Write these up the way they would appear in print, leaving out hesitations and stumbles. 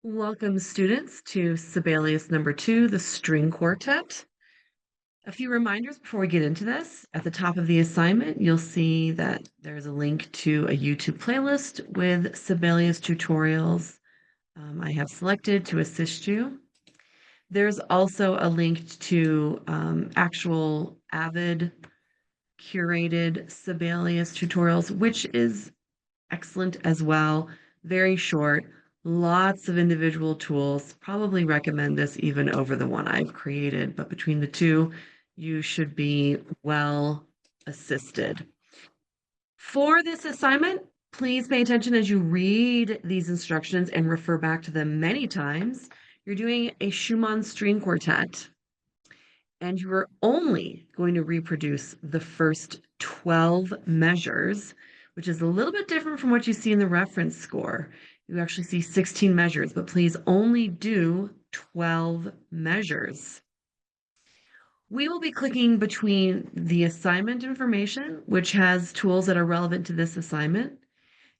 Welcome, students, to Sibelius number 2, the string quartet. A few reminders before we get into this. At the top of the assignment, you'll see that there's a link to a YouTube playlist with Sibelius tutorials I have selected to assist you. There's also a link to actual avid curated Sibelius tutorials, which is excellent as well. Very short, lots of individual tools. Probably recommend this even over the one I've created, but between the two, you should be well assisted. For this assignment, please pay attention as you read these instructions and refer back to them many times. You're doing a Schumann string quartet, and you are only going to reproduce the first 12 measures, which is a little bit different from what you see in the reference score. You actually see 16 measures, but please only do 12 measures. We will be clicking between the assignment information, which has tools that are relevant to this assignment.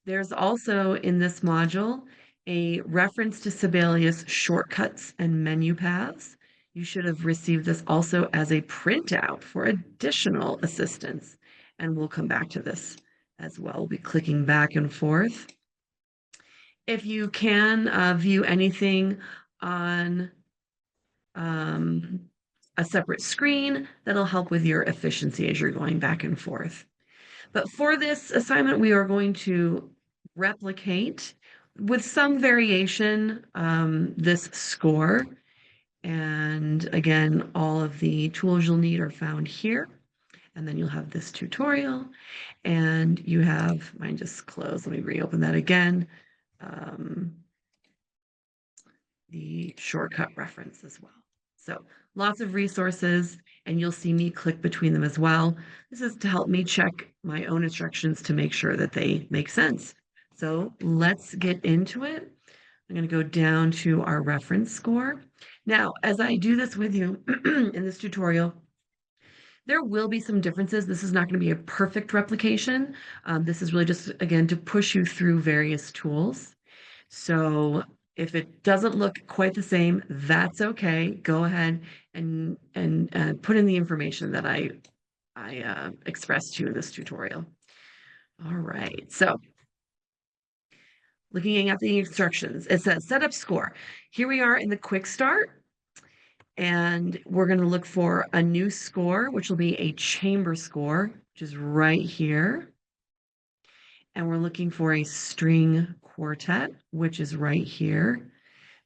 There's also in this module a reference to Sibelius shortcuts and menu paths. You should have received this also as a printout for additional assistance, and we'll come back to this as well. We'll be clicking back and forth. If you can view anything on a separate screen, that'll help with your efficiency as you're going back and forth. But for this assignment, we are going to replicate with some variation this score. And again, all of the tools you'll need are found here. And then you'll have this tutorial, and you have, mine just closed, let me reopen that again, the shortcut reference as well. So lots of resources, and you'll see me click between them as well. This is to help me check my own instructions to make sure that they make sense. So let's get into it. I'm going to go down to our reference score. Now, as I do this with you in this tutorial, there will be some differences. This is not going to be a perfect replication. This is really just, again, to push you through various tools. So if it doesn't look quite the same, that's okay. Go ahead and put in the information that I expressed to you in this tutorial. All right, so looking at the instructions, it says set up score. Here we are in the quick start, and we're going to look for a new score, which will be a chamber score, which is right here. And we're looking for a string quartet, which is right here.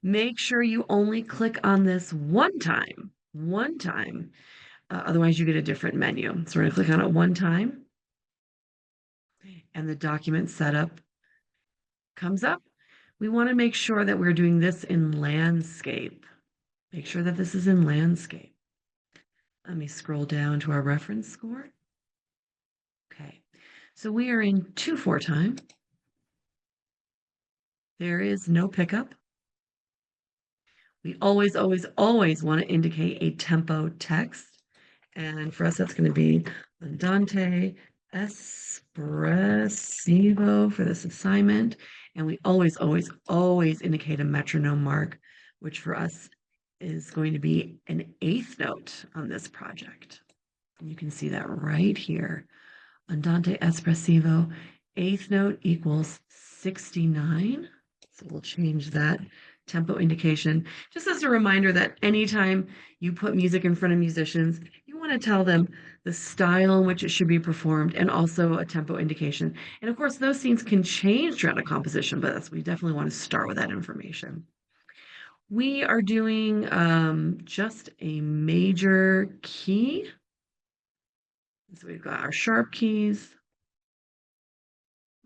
Make sure you only click on this one time, otherwise you get a different menu. So we're going to click on it one time, and the document setup comes up. We want to make sure that we're doing this in landscape. Make sure that this is in landscape. Let me scroll down to our reference score. Okay, so we are in 2/4 time. There is no pickup. We always want to indicate a tempo text. And for us, that's going to be Andante Espressivo for this assignment. And we always indicate a metronome mark, which for us is going to be an 8th note on this project. And you can see that right here. Andante Espressivo, 8th note equals 69. So we'll change that tempo indication, just as a reminder that anytime you put music in front of musicians, you want to tell them the style in which it should be performed and also a tempo indication. And of course, those scenes can change throughout a composition, but we definitely want to start with that information. We are doing just a major key. So we've got our sharp keys,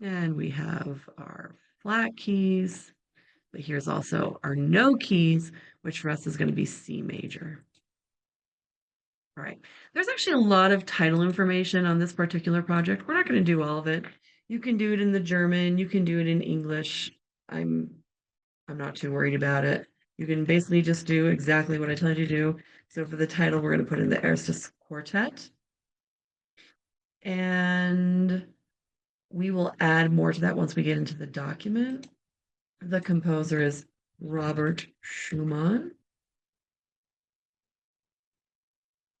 and we have our flat keys. But here's also our no keys, which for us is going to be C major. All right. There's actually a lot of title information on this particular project. We're not going to do all of it. You can do it in the German. You can do it in English. I'm not too worried about it. You can basically just do exactly what I tell you to do. So for the title, we're going to put in the Erstes Quartet. And we will add more to that once we get into the document. The composer is Robert Schumann.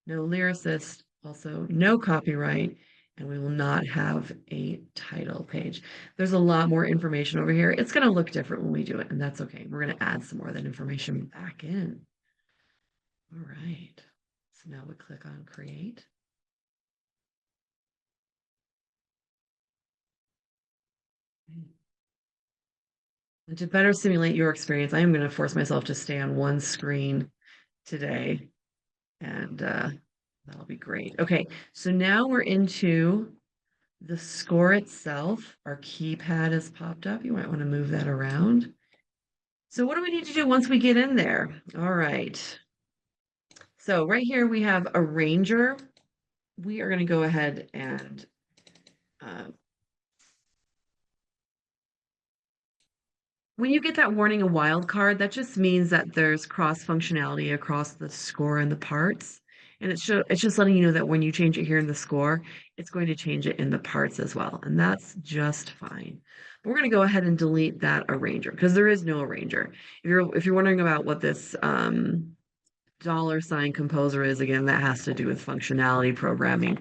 No lyricist, also no copyright, and we will not have a title page. There's a lot more information over here. It's going to look different when we do it, and that's okay. We're going to add some more of that information back in. All right. So now we click on create. And to better simulate your experience, I am going to force myself to stay on one screen today, and that'll be great. Okay, so now we're into the score itself. Our keypad has popped up. You might want to move that around. So what do we need to do once we get in there? All right. So right here we have Arranger. We are going to go ahead and uh, when you get that warning a wildcard, that just means that there's cross functionality across the score and the parts. And it's just letting you know that when you change it here in the score, it's going to change it in the parts as well. And that's just fine. But we're going to go ahead and delete that arranger because there is no arranger. If you're wondering about what this $ composer is, again, that has to do with functionality programming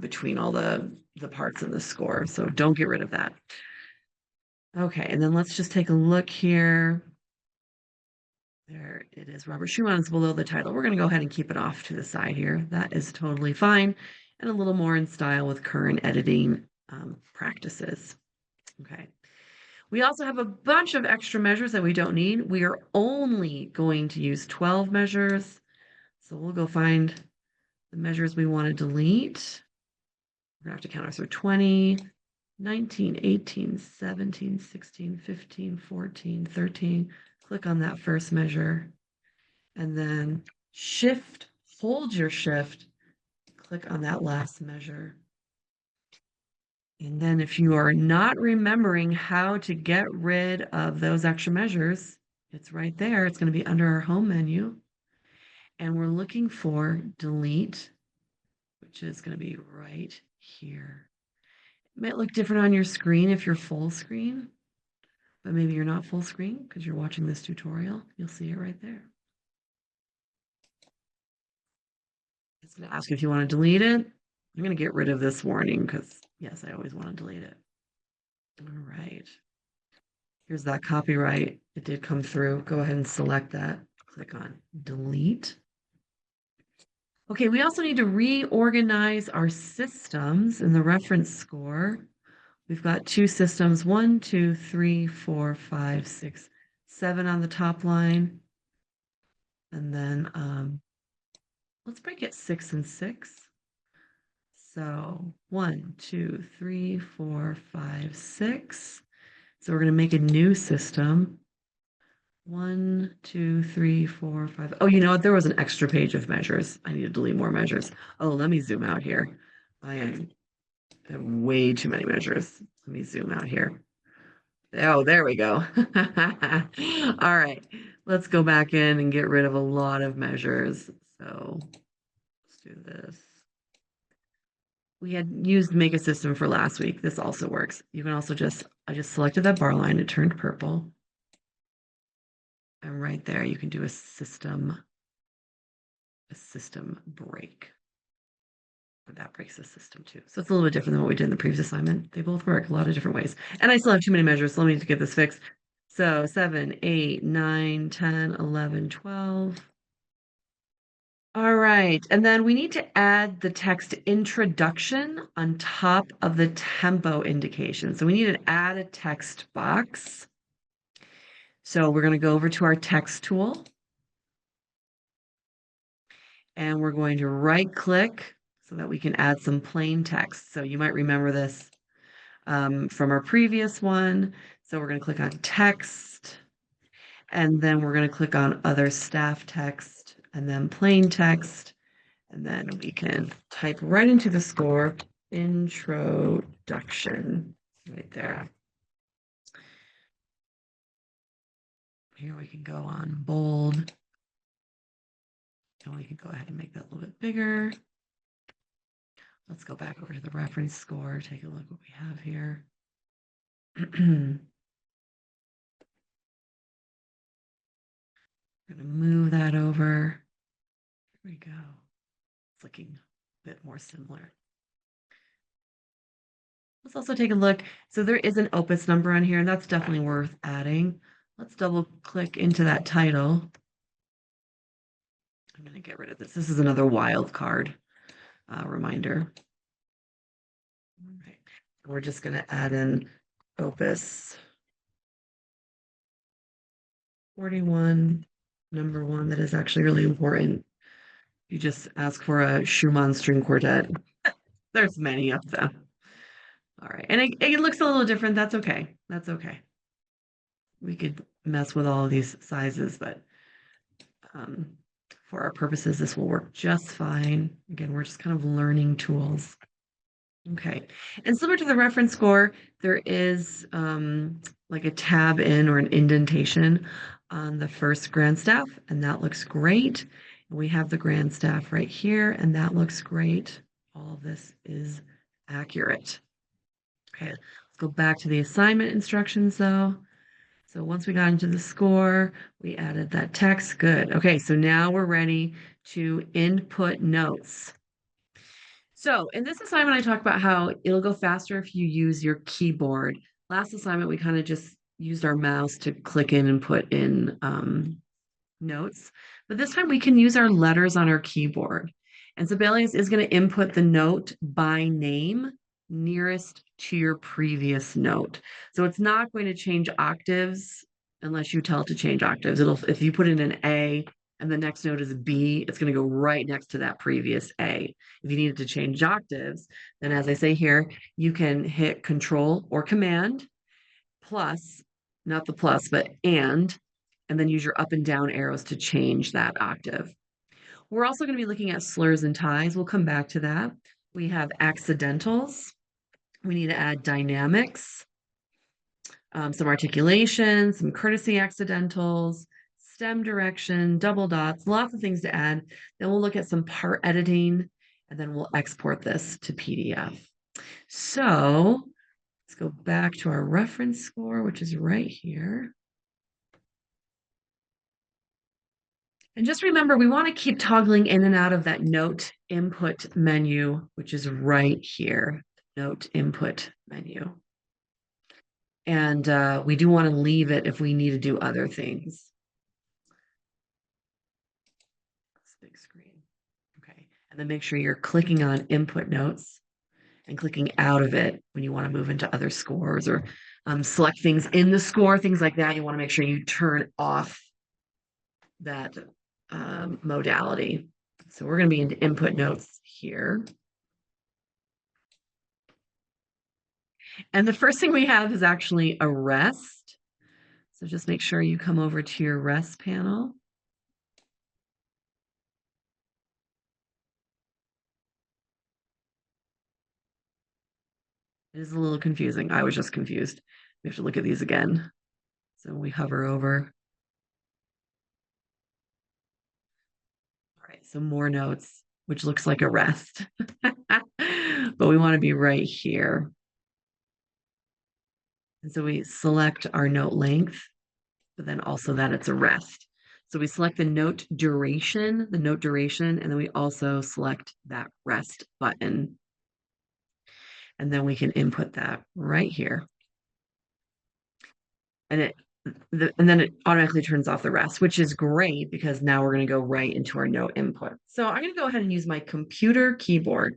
between all the parts in the score. So don't get rid of that. Okay, and then let's just take a look here. There it is. Robert Schumann is below the title. We're going to go ahead and keep it off to the side here. That is totally fine and a little more in style with current editing practices. Okay. We also have a bunch of extra measures that we don't need. We are only going to use 12 measures. So we'll go find the measures we want to delete. We're going to have to count ours. So 20, 19, 18, 17, 16, 15, 14, 13. Click on that first measure. And then hold your shift, click on that last measure. And then if you are not remembering how to get rid of those extra measures, it's right there. It's going to be under our home menu. And we're looking for delete, which is going to be right here. It might look different on your screen if you're full screen, but maybe you're not full screen because you're watching this tutorial. You'll see it right there. It's going to ask you if you want to delete it. I'm going to get rid of this warning because, yes, I always want to delete it. All right. Here's that copyright. It did come through. Go ahead and select that. Click on delete. Okay, we also need to reorganize our systems in the reference score. We've got two systems, 1, 2, 3, 4, 5, 6, 7 on the top line. And then let's break it 6 and 6. So 1, 2, 3, 4, 5, 6. So we're going to make a new system. 1, 2, 3, 4, 5. Oh, you know what? There was an extra page of measures. I need to delete more measures. Oh, let me zoom out here. I have way too many measures. Let me zoom out here. Oh, there we go. All right. Let's go back in and get rid of a lot of measures. So let's do this. We had used make a system for last week. This also works. You can also I just selected that bar line. It turned purple. And right there, you can do a system break. That breaks the system too. So it's a little bit different than what we did in the previous assignment. They both work a lot of different ways. And I still have too many measures, so let me get this fixed. So 7, 8, 9, 10, 11, 12. All right. And then we need to add the text introduction on top of the tempo indication. So we need to add a text box. So we're going to go over to our text tool. And we're going to right click so that we can add some plain text. So you might remember this from our previous one. So we're going to click on text, and then we're going to click on other staff text, and then plain text, and then we can type right into the score, introduction, right there. Here we can go on bold, and we can go ahead and make that a little bit bigger. Let's go back over to the reference score, take a look what we have here. We're going to move that over. There we go. It's looking a bit more similar. Let's also take a look. So there is an opus number on here, and that's definitely worth adding. Let's double click into that title. I'm going to get rid of this. This is another wild card reminder. All right. We're just going to add in opus 41, number 1. That is actually really important. You just ask for a Schumann string quartet. There's many of them. All right. And it looks a little different. That's okay. That's okay. We could mess with all of these sizes, but um, for our purposes, this will work just fine. Again, we're just kind of learning tools. Okay. And similar to the reference score, there is like a tab in or an indentation on the first grand staff, and that looks great. We have the grand staff right here, and that looks great. All of this is accurate. Okay, let's go back to the assignment instructions though. So once we got into the score, we added that text. Good. Okay, so now we're ready to input notes. So in this assignment, I talk about how it'll go faster if you use your keyboard. Last assignment, we kind of just used our mouse to click in and put in notes. But this time we can use our letters on our keyboard. And Sibelius is going to input the note by name nearest to your previous note. So it's not going to change octaves unless you tell it to change octaves. If you put in an A and the next note is a B, it's going to go right next to that previous A. If you needed to change octaves, then as I say here, you can hit Control or Command plus, not the plus, but and then use your up and down arrows to change that octave. We're also going to be looking at slurs and ties. We'll come back to that. We have accidentals. We need to add dynamics, some articulation, some courtesy accidentals, stem direction, double dots, lots of things to add. Then we'll look at some part editing, and then we'll export this to PDF. So let's go back to our reference score, which is right here. And just remember, we want to keep toggling in and out of that note input menu, which is right here, note input menu. And we do want to leave it if we need to do other things. This big screen. Okay. And then make sure you're clicking on input notes and clicking out of it when you want to move into other scores or select things in the score, things like that. You want to make sure you turn off that modality. So we're going to be into input notes here. And the first thing we have is actually a rest. So just make sure you come over to your rest panel. It is a little confusing. I was just confused. We have to look at these again. So we hover over. All right, so more notes, which looks like a rest. But we want to be right here. And so we select our note length, but then also that it's a rest. So we select the note duration, and then we also select that rest button. And then we can input that right here. And then it automatically turns off the rest, which is great because now we're going to go right into our note input. So I'm going to go ahead and use my computer keyboard.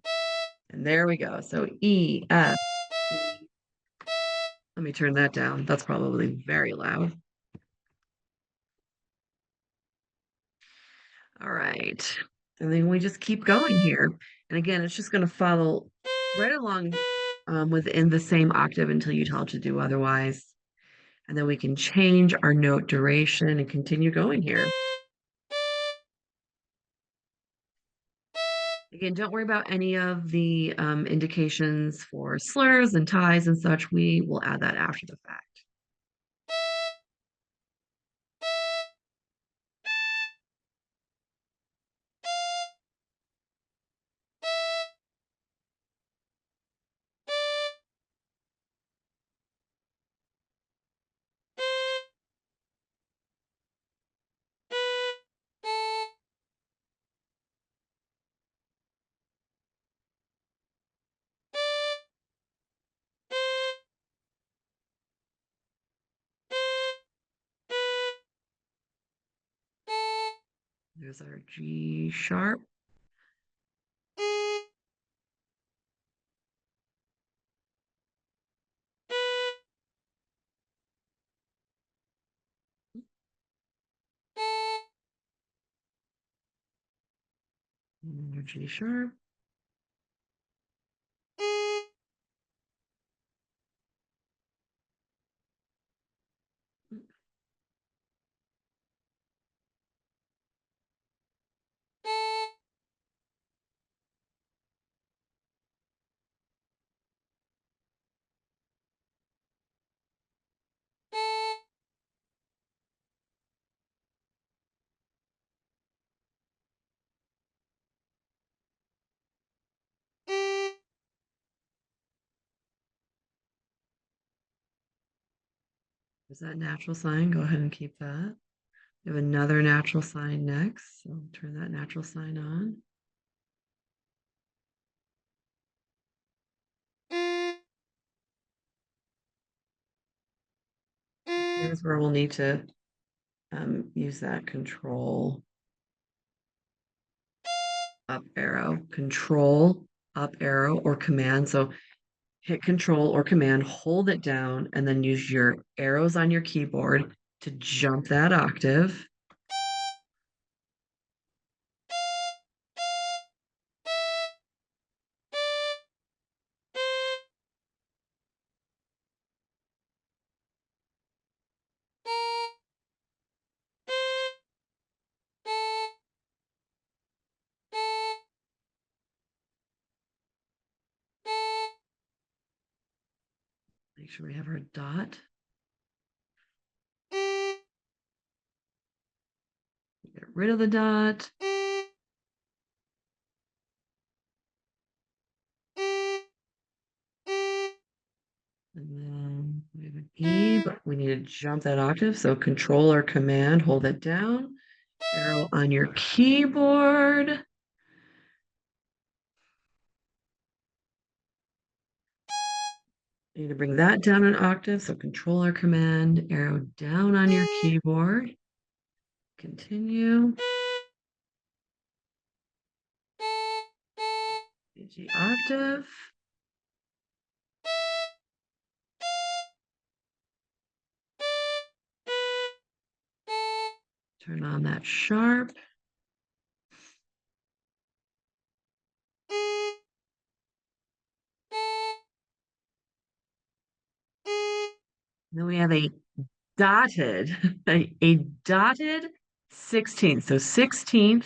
And there we go. So E, F, E. Let me turn that down. That's probably very loud. All right. And then we just keep going here. And again, it's just going to follow right along within the same octave until you tell it to do otherwise. And then we can change our note duration and continue going here. Again, don't worry about any of the indications for slurs and ties and such. We will add that after the fact. There's our G sharp. And our G sharp. Is that natural sign? Go ahead and keep that. We have another natural sign next. So turn that natural sign on. Here's where we'll need to use that control up arrow, control up arrow or command. So hit control or command, hold it down, and then use your arrows on your keyboard to jump that octave. Make sure we have our dot. Get rid of the dot. And then we have an E, but we need to jump that octave. So control or command, hold it down. Arrow on your keyboard. You need to bring that down an octave. So control or command, arrow down on your keyboard. Continue. G octave. Turn on that sharp. Then we have a dotted, a dotted 16th. So 16th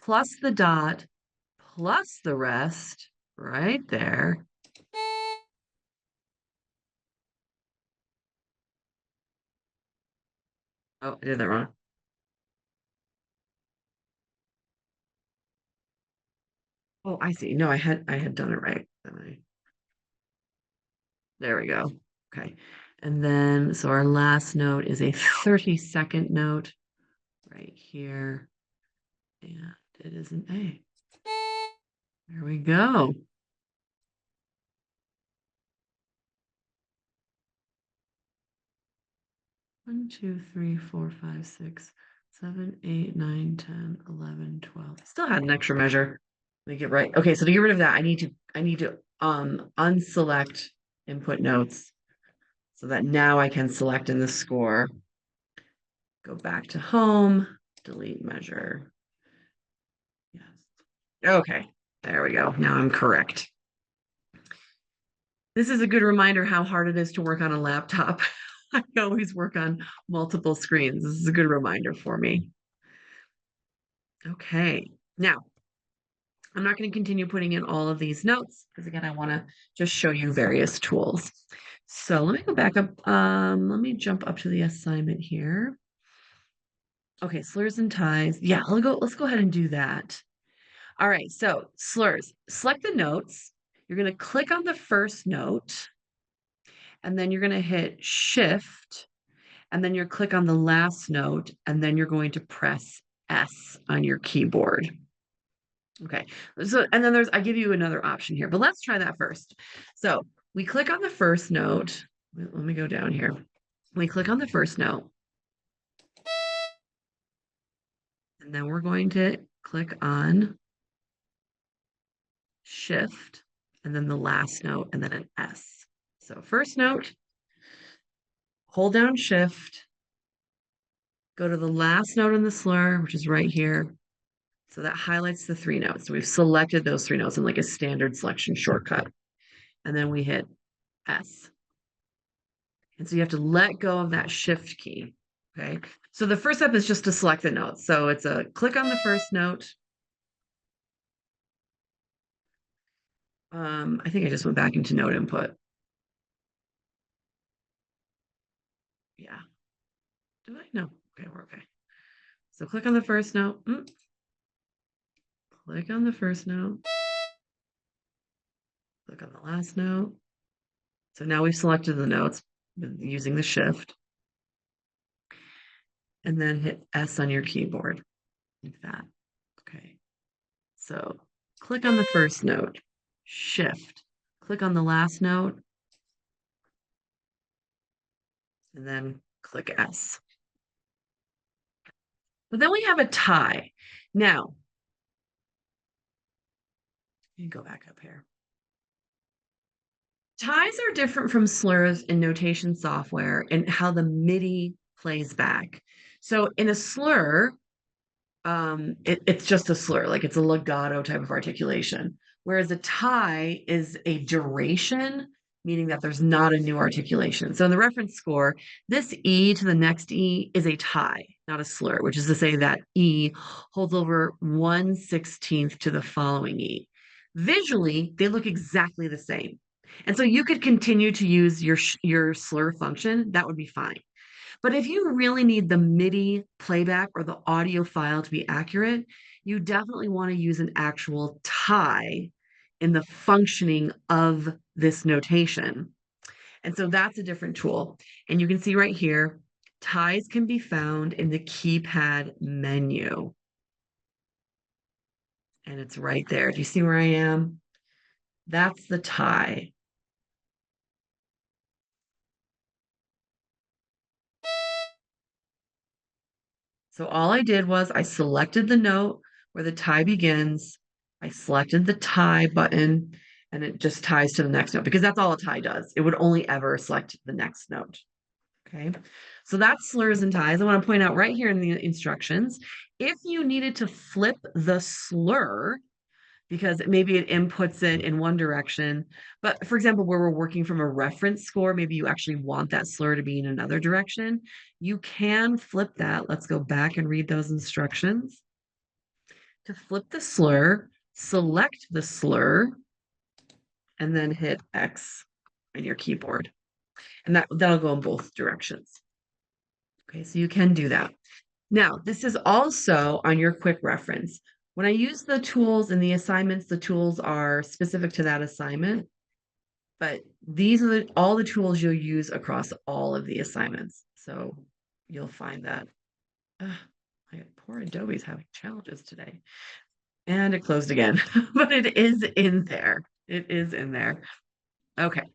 plus the dot plus the rest right there. Oh, I did that wrong. Oh, I see. No, I had done it right. There we go. Okay. And then, so our last note is a 32nd note right here. And it is an A. There we go. One, two, three, four, five, six, 7, 8, 9, 10, 11, 12. Still had an extra measure. Make it right. Okay, so to get rid of that, I need to unselect input notes so that now I can select in the score. Go back to home, delete measure. Yes. Okay, there we go. Now I'm correct. This is a good reminder how hard it is to work on a laptop. I always work on multiple screens. This is a good reminder for me. Okay, now I'm not going to continue putting in all of these notes because again, I want to just show you various tools. So let me go back up. Let me jump up to the assignment here. Okay, slurs and ties. Yeah, let's go ahead and do that. All right, so slurs. Select the notes. You're going to click on the first note, and then you're going to hit Shift, and then you click on the last note, and then you're going to press S on your keyboard. Okay, so and then I give you another option here, but let's try that first. So we click on the first note. Let me go down here. We click on the first note. And then we're going to click on Shift, and then the last note, and then an S. So first note, hold down Shift, go to the last note in the slur, which is right here. So that highlights the three notes. So we've selected those three notes in like a standard selection shortcut. And then we hit S. And so you have to let go of that Shift key. Okay. So the first step is just to select the notes. So it's a click on the first note. I think I just went back into note input. Yeah. Did I? No. Okay, we're okay. So click on the first note. Click on the first note. Click on the last note. So now we've selected the notes using the Shift. And then hit S on your keyboard like that. Okay. So click on the first note, Shift. Click on the last note, and then click S. But then we have a tie. Now, let me go back up here. Ties are different from slurs in notation software and how the MIDI plays back. So in a slur, it's just a slur, like it's a legato type of articulation. Whereas a tie is a duration, meaning that there's not a new articulation. So in the reference score, this E to the next E is a tie, not a slur, which is to say that E holds over 1/16 to the following E. Visually, they look exactly the same. And so you could continue to use your slur function, that would be fine. But if you really need the MIDI playback or the audio file to be accurate, you definitely want to use an actual tie in the functioning of this notation. And so that's a different tool. And you can see right here, ties can be found in the keypad menu. And it's right there. Do you see where I am? That's the tie. So all I did was I selected the note where the tie begins. I selected the tie button and it just ties to the next note because that's all a tie does. It would only ever select the next note. Okay. So that's slurs and ties. I want to point out right here in the instructions, if you needed to flip the slur, because maybe it inputs it in one direction. But for example, where we're working from a reference score, maybe you actually want that slur to be in another direction. You can flip that. Let's go back and read those instructions. To flip the slur, select the slur, and then hit X on your keyboard. And that'll go in both directions. Okay, so you can do that. Now, this is also on your quick reference. When I use the tools in the assignments, the tools are specific to that assignment, but these are all the tools you'll use across all of the assignments. So you'll find that. Poor Adobe's having challenges today. And it closed again, but it is in there. It is in there. Okay.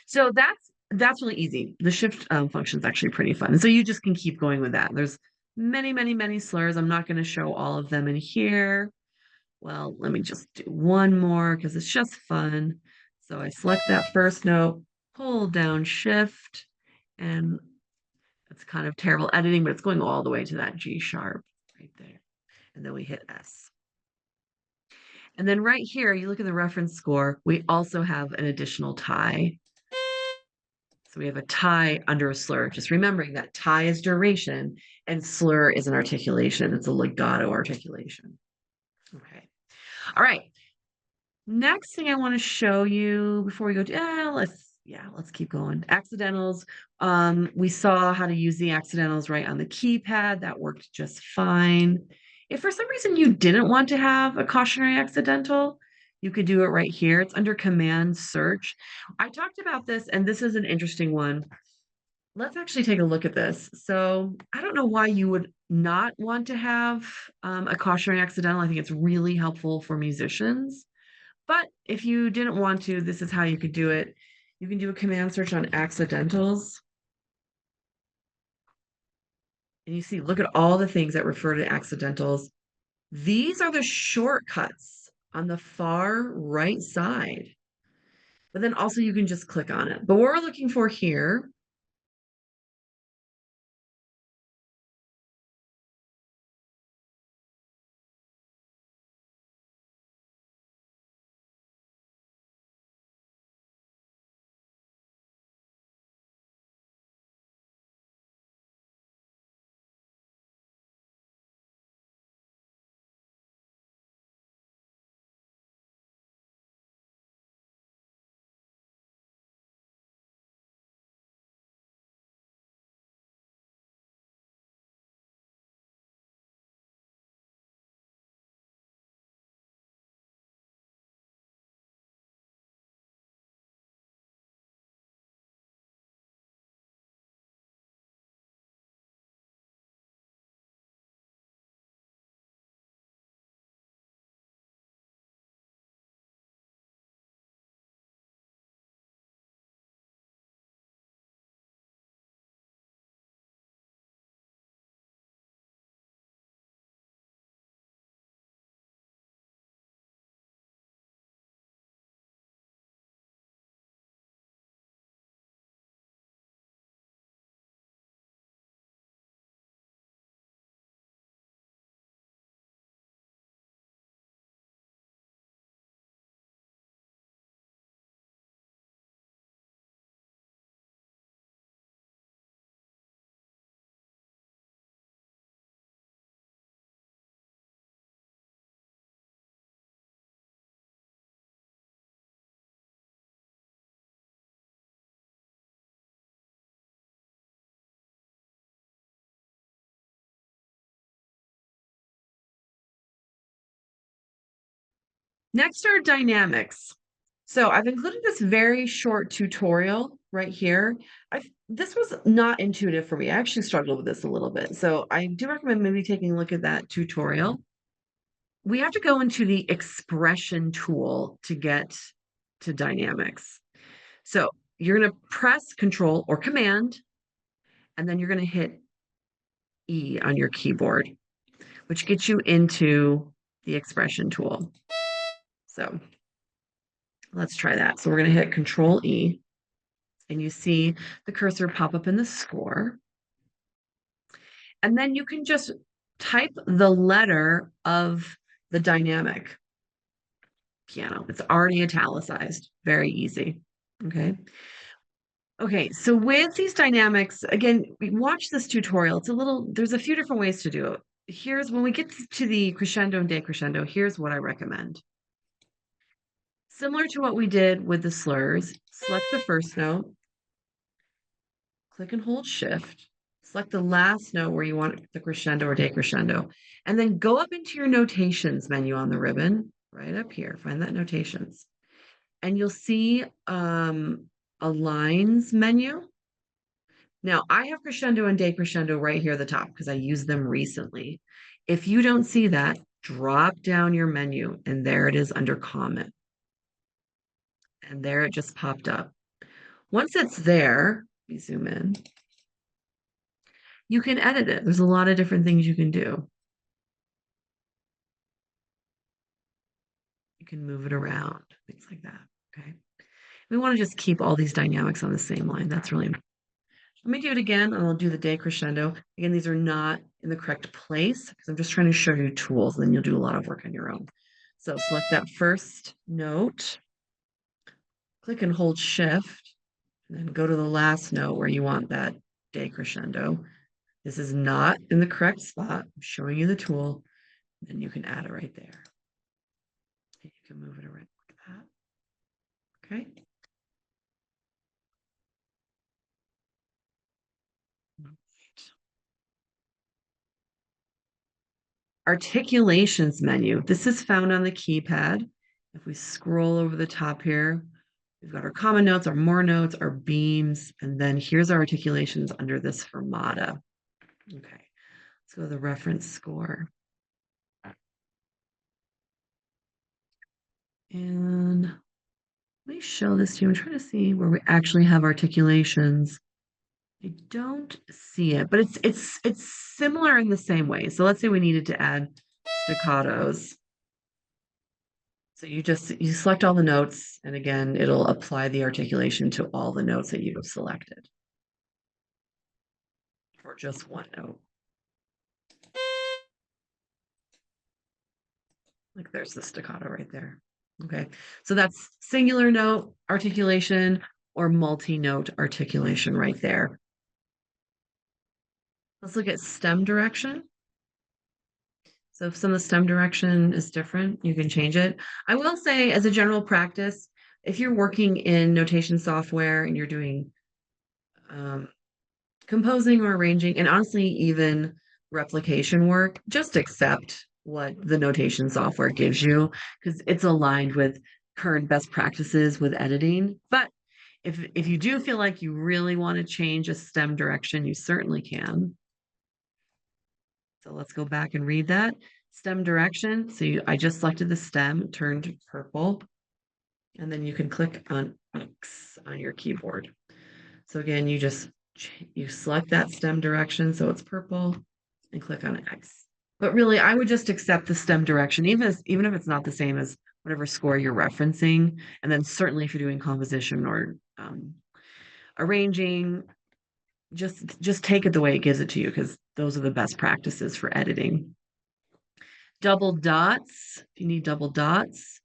So that's really easy. The shift function is actually pretty fun. So you just can keep going with that. There's many, many, many slurs. I'm not going to show all of them in here. Well, let me just do one more because it's just fun. So I select that first note, hold down Shift, and it's kind of terrible editing, but it's going all the way to that G sharp right there. And then we hit S. And then right here, you look at the reference score, we also have an additional tie. So we have a tie under a slur, just remembering that tie is duration and slur is an articulation. It's a legato articulation. Okay. All right. Next thing I want to show you before we go to, let's keep going. Accidentals. We saw how to use the accidentals right on the keypad. That worked just fine. If for some reason you didn't want to have a cautionary accidental, you could do it right here. It's under Command Search. I talked about this, and this is an interesting one. Let's actually take a look at this. So I don't know why you would not want to have a cautionary accidental. I think it's really helpful for musicians. But if you didn't want to, this is how you could do it. You can do a command search on accidentals. And you see, look at all the things that refer to accidentals. These are the shortcuts on the far right side. But then also you can just click on it. But what we're looking for here, next are dynamics. So I've included this very short tutorial right here. This was not intuitive for me. I actually struggled with this a little bit. So I do recommend maybe taking a look at that tutorial. We have to go into the expression tool to get to dynamics. So you're going to press Control or Command, and then you're going to hit E on your keyboard, which gets you into the expression tool. So let's try that. So we're going to hit Control E, and you see the cursor pop up in the score. And then you can just type the letter of the dynamic. Piano. It's already italicized. Very easy. Okay. Okay, so with these dynamics, again, watch this tutorial. There's a few different ways to do it. Here's when we get to the crescendo and decrescendo, here's what I recommend. Similar to what we did with the slurs, select the first note, click and hold Shift, select the last note where you want the crescendo or decrescendo, and then go up into your notations menu on the ribbon, right up here, find that notations. And you'll see a lines menu. Now, I have crescendo and decrescendo right here at the top because I used them recently. If you don't see that, drop down your menu, and there it is under comment. And there it just popped up. Once it's there, we zoom in, you can edit it. There's a lot of different things you can do. You can move it around, things like that, okay? We want to just keep all these dynamics on the same line. That's really important. Let me do it again, and I'll do the decrescendo. Again, these are not in the correct place because I'm just trying to show you tools, and then you'll do a lot of work on your own. So select that first note, click and hold Shift, and then go to the last note where you want that decrescendo. This is not in the correct spot. I'm showing you the tool, and you can add it right there. You can move it around like that. Okay. Articulations menu. This is found on the keypad. If we scroll over the top here, we've got our common notes, our more notes, our beams, and then here's our articulations under this fermata. Okay, let's go to the reference score. And let me show this to you. I'm trying to see where we actually have articulations I don't see it, but it's similar in the same way. So let's say we needed to add staccatos. So you select all the notes, and again, it'll apply the articulation to all the notes that you have selected, or just one note. Like there's the staccato right there. Okay, so that's singular note articulation or multi-note articulation right there. Let's look at stem direction. So if some of the stem direction is different, you can change it. I will say, as a general practice, if you're working in notation software and you're doing um, composing or arranging, and honestly, even replication work, just accept what the notation software gives you because it's aligned with current best practices with editing. But if you do feel like you really want to change a stem direction, you certainly can. So let's go back and read that. Stem direction. So I just selected the stem, turned purple, and then you can click on X on your keyboard. So again, you select that stem direction so it's purple and click on X. But really, I would just accept the stem direction, even if it's not the same as whatever score you're referencing. And then certainly if you're doing composition or arranging, just take it the way it gives it to you because those are the best practices for editing. Double dots, if you need double dots,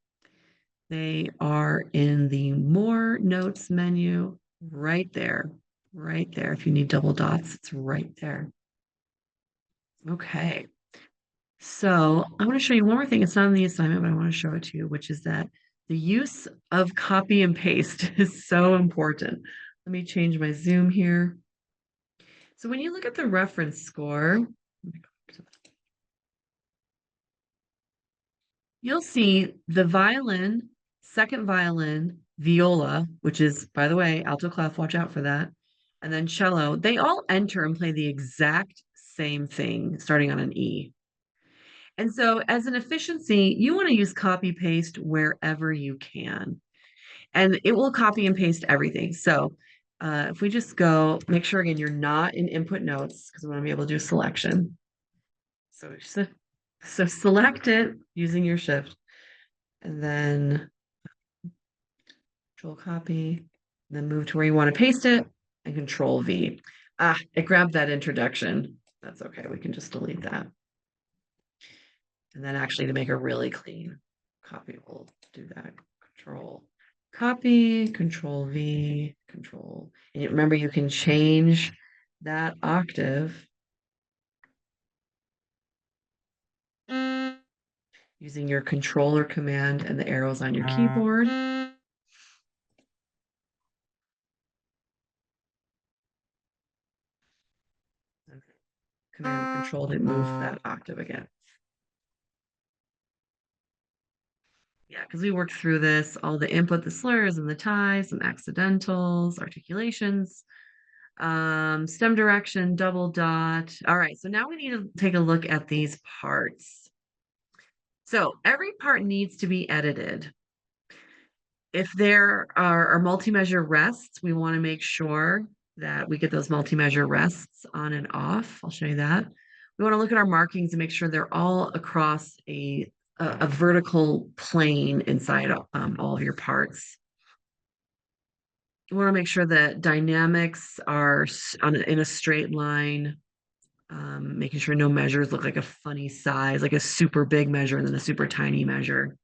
they are in the More Notes menu right there. Right there. If you need double dots, it's right there. Okay. So I want to show you one more thing. It's not in the assignment, but I want to show it to you, which is that the use of copy and paste is so important. Let me change my zoom here. So when you look at the reference score, you'll see the violin, second violin, viola, which is, by the way, alto clef, watch out for that, and then cello, they all enter and play the exact same thing starting on an E. And so as an efficiency, you want to use copy paste wherever you can. And it will copy and paste everything. So if we just go, make sure again, you're not in input notes because we want to be able to do selection. So select it using your shift and then control copy, then move to where you want to paste it and control V. Ah, it grabbed that introduction. That's okay. We can just delete that. And then actually to make a really clean copy, we'll do that. Control copy, control V, control. And remember, you can change that octave using your controller command and the arrows on your keyboard. Command and control to move that octave again. Yeah, because we worked through this, all the input, the slurs and the ties, some accidentals, articulations, stem direction, double dot. All right, so now we need to take a look at these parts. So every part needs to be edited. If there are multi-measure rests, we want to make sure that we get those multi-measure rests on and off. I'll show you that. We want to look at our markings and make sure they're all across a vertical plane inside all of your parts. You want to make sure that dynamics are in a straight line, making sure no measures look like a funny size, like a super big measure and then a super tiny measure.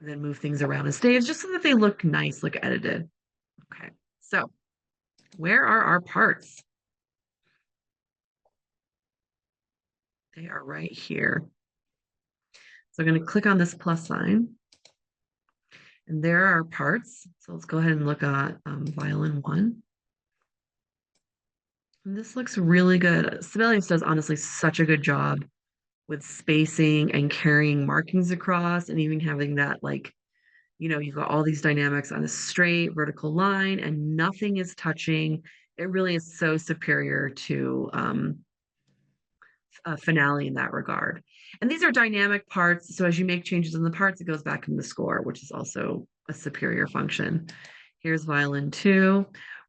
Then move things around in staves just so that they look nice, look edited. Okay, so where are our parts? They are right here. So I'm going to click on this plus sign. And there are parts. So let's go ahead and look at violin 1. And this looks really good. Sibelius does honestly such a good job with spacing and carrying markings across and even having that you've got all these dynamics on a straight vertical line and nothing is touching. It really is so superior to a finale in that regard. And these are dynamic parts. So as you make changes in the parts, it goes back in the score, which is also a superior function. Here's violin 2.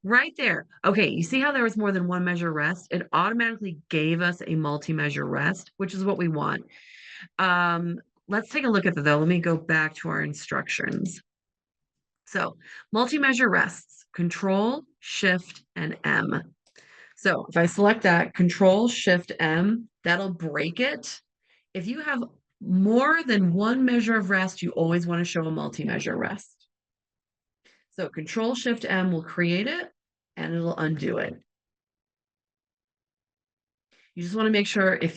Right there. Okay, you see how there was more than one measure rest? It automatically gave us a multi-measure rest, which is what we want. Um, let's take a look at that though. Let me go back to our instructions. So multi-measure rests, Control, Shift, and M. So if I select that, Control, Shift, M, that'll break it. If you have more than one measure of rest, you always want to show a multi-measure rest. So Control, Shift, M will create it, and it'll undo it. You just want to make sure if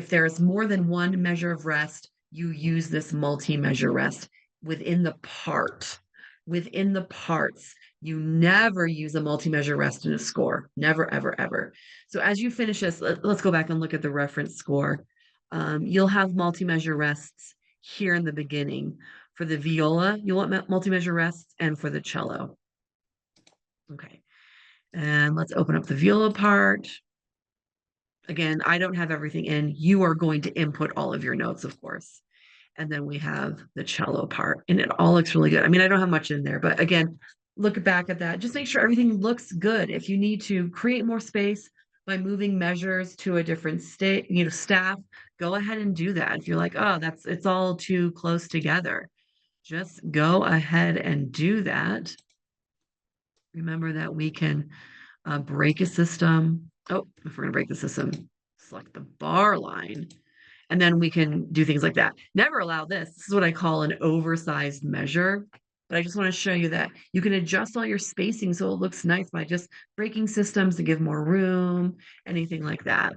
there's more than one measure of rest, you use this multi-measure rest within the part. Within the parts, you never use a multi-measure rest in a score. Never, ever, ever. So as you finish this, let's go back and look at the reference score. You'll have multi-measure rests here in the beginning. For the viola, you'll want multi-measure rests, and for the cello. Okay. And let's open up the viola part. Again, I don't have everything in. You are going to input all of your notes, of course. And then we have the cello part, and it all looks really good. I mean, I don't have much in there, but again, look back at that. Just make sure everything looks good. If you need to create more space by moving measures to a different state, staff, go ahead and do that. If you're like, oh, it's all too close together, just go ahead and do that. Remember that we can break a system. Oh, if we're going to break the system, select the bar line. And then we can do things like that. Never allow this. This is what I call an oversized measure. But I just want to show you that you can adjust all your spacing so it looks nice by just breaking systems to give more room, anything like that.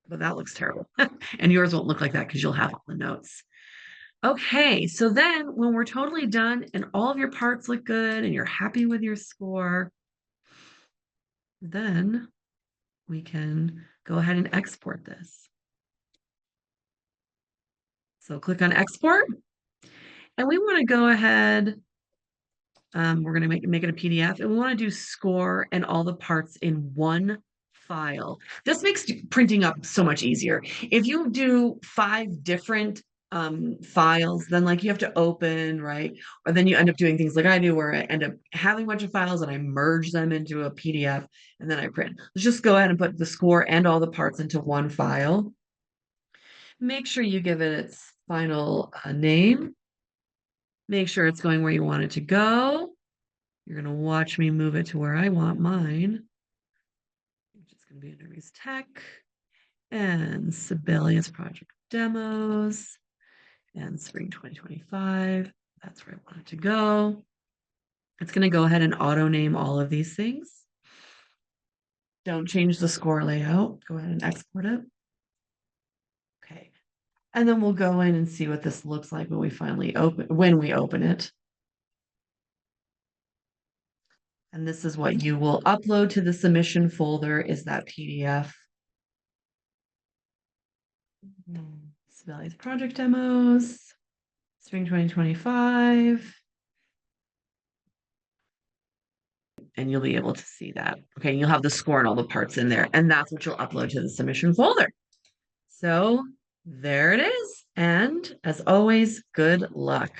But that looks terrible. And yours won't look like that because you'll have all the notes. Okay, so then when we're totally done and all of your parts look good and you're happy with your score, then we can go ahead and export this. So click on export, and we want to go ahead. We're going to make it a PDF, and we want to do score and all the parts in one file. This makes printing up so much easier. If you do 5 different files, then like you have to open, right? Or then you end up doing things like I do, where I end up having a bunch of files and I merge them into a PDF and then I print. Let's just go ahead and put the score and all the parts into one file. Make sure you give it its final name. Make sure it's going where you want it to go. You're going to watch me move it to where I want mine, which is going to be under Reese Tech and Sibelius Project Demos and Spring 2025. That's where I want it to go. It's going to go ahead and auto name all of these things. Don't change the score layout. Go ahead and export it. Okay. And then we'll go in and see what this looks like when we open it. And this is what you will upload to the submission folder, is that PDF. Sibelius Project Demos, Spring 2025. And you'll be able to see that. Okay, you'll have the score and all the parts in there, and that's what you'll upload to the submission folder. So there it is. And as always, good luck.